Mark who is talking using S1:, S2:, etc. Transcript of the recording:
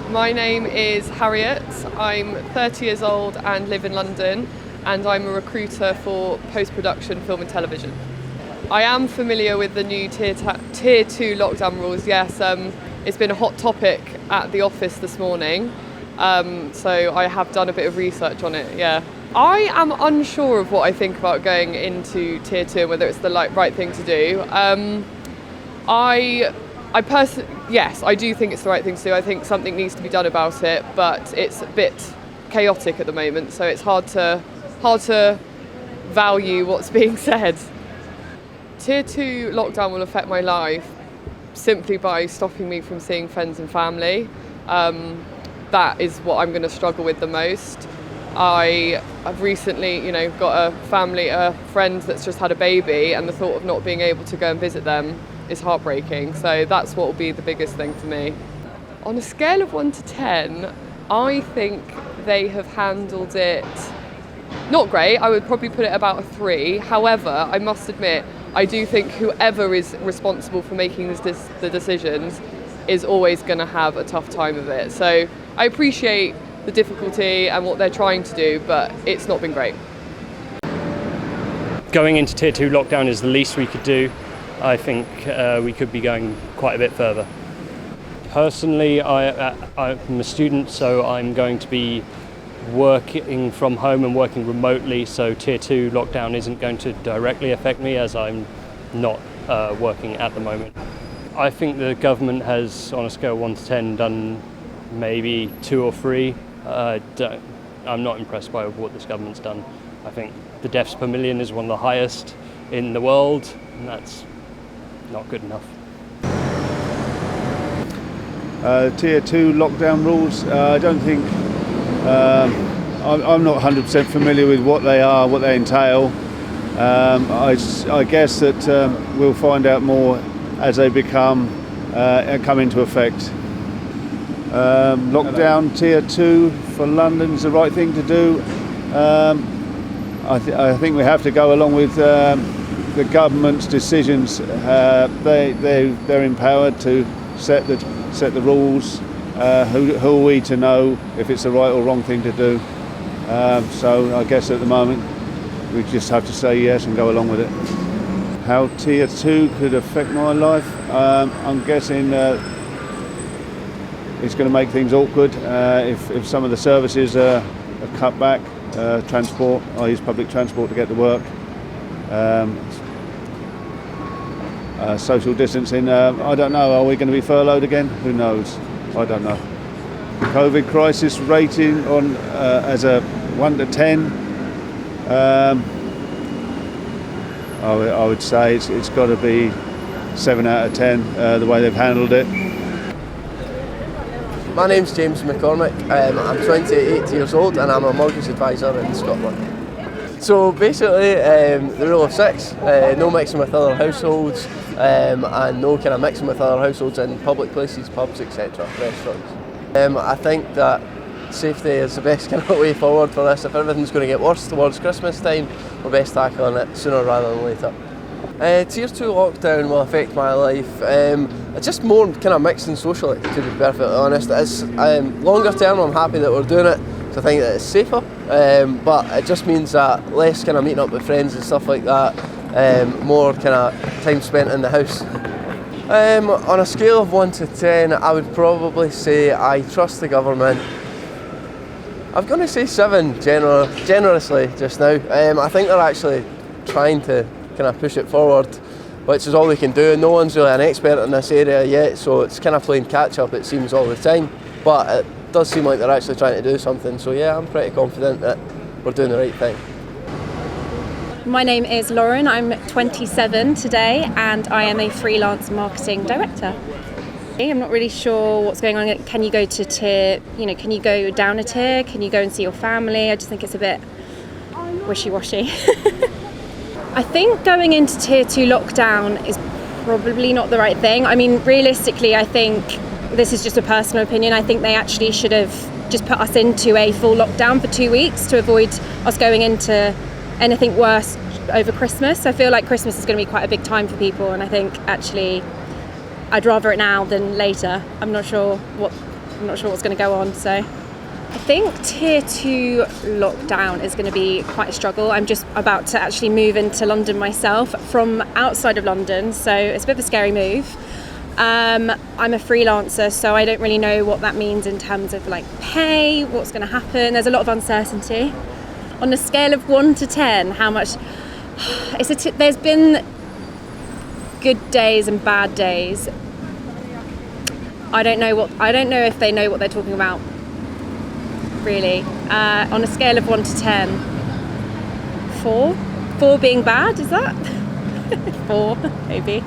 S1: My name is Harriet. I'm 30 years old and live in London, and I'm a recruiter for post-production film and television. I am familiar with the new Tier 2 lockdown rules, yes. It's been a hot topic at the office this morning, so I have done a bit of research on it, yeah. I am unsure of what I think about going into Tier 2 and whether it's the right thing to do. Yes, I do think it's the right thing to do. I think something needs to be done about it, but it's a bit chaotic at the moment, so it's hard to value what's being said. Tier 2 lockdown will affect my life simply by stopping me from seeing friends and family. That is what I'm going to struggle with the most. I've recently, got a friend that's just had a baby, and the thought of not being able to go and visit them is heartbreaking. So that's what will be the biggest thing for me. On a scale of 1 to 10, I think they have handled it not great. I would probably put it about a 3. However, I must admit, I do think whoever is responsible for making the decisions is always going to have a tough time of it. So I appreciate the difficulty and what they're trying to do, but it's not been great.
S2: Going into Tier 2 lockdown is the least we could do. I think we could be going quite a bit further. Personally, I'm a student, so I'm going to be working from home and working remotely, so Tier 2 lockdown isn't going to directly affect me as I'm not working at the moment. I think the government has, on a scale of 1 to 10, done maybe 2 or 3. I'm not impressed by what this government's done. I think the deaths per million is one of the highest in the world, and that's not good enough.
S3: Tier 2 lockdown rules, I don't think, I'm not 100% familiar with what they are, what they entail. I guess that we'll find out more as they come into effect. Lockdown Tier 2 for London is the right thing to do. I think we have to go along with the government's decisions. They're empowered to set the rules. Who are we to know if it's the right or wrong thing to do? So I guess at the moment we just have to say yes and go along with it. How Tier 2 could affect my life? I'm guessing it's going to make things awkward if some of the services are cut back. Transport, I use public transport to get to work. Social distancing, I don't know, are we going to be furloughed again? Who knows? I don't know. COVID crisis rating on as a 1 to 10, I would say it's got to be 7 out of 10, the way they've handled it.
S4: My name's James McCormick. I'm 28 years old and I'm a mortgage advisor in Scotland. So basically, the rule of 6, no mixing with other households, and no kind of mixing with other households in public places, pubs, etc., restaurants. I think that safety is the best kind of way forward for this. If everything's going to get worse towards Christmas time, we're best tackling it sooner rather than later. Tier 2 lockdown will affect my life. It's just more kind of mixing socially, to be perfectly honest. It's longer term, I'm happy that we're doing it, so I think that it's safer. But it just means that less kind of meeting up with friends and stuff like that. More kind of time spent in the house. On a scale of 1 to 10, I would probably say I trust the government. I'm going to say 7 generously just now. I think they're actually trying to kind of push it forward, which is all they can do. No one's really an expert in this area yet, so it's kind of playing catch up, it seems, all the time. But it does seem like they're actually trying to do something, so yeah, I'm pretty confident that we're doing the right thing.
S5: My name is Lauren, I'm 27 today and I am a freelance marketing director. I'm not really sure what's going on. Can you go to tier, can you go down a tier? Can you go and see your family? I just think it's a bit wishy-washy. I think going into Tier 2 lockdown is probably not the right thing. I mean, realistically, I think this is just a personal opinion. I think they actually should have just put us into a full lockdown for 2 weeks to avoid us going into anything worse over Christmas. I feel like Christmas is going to be quite a big time for people, and I think actually I'd rather it now than later. I'm not sure what I'm not sure what's going to go on. So I think tier 2 lockdown is going to be quite a struggle. I'm just about to actually move into London myself from outside of London, so it's a bit of a scary move. I'm a freelancer, so I don't really know what that means in terms of like pay, what's going to happen. There's a lot of uncertainty. On a scale of 1 to 10, how much? There's been good days and bad days. I don't know if they know what they're talking about, really. On a scale of 1 to 10, 4? 4 being bad, is that? 4, maybe.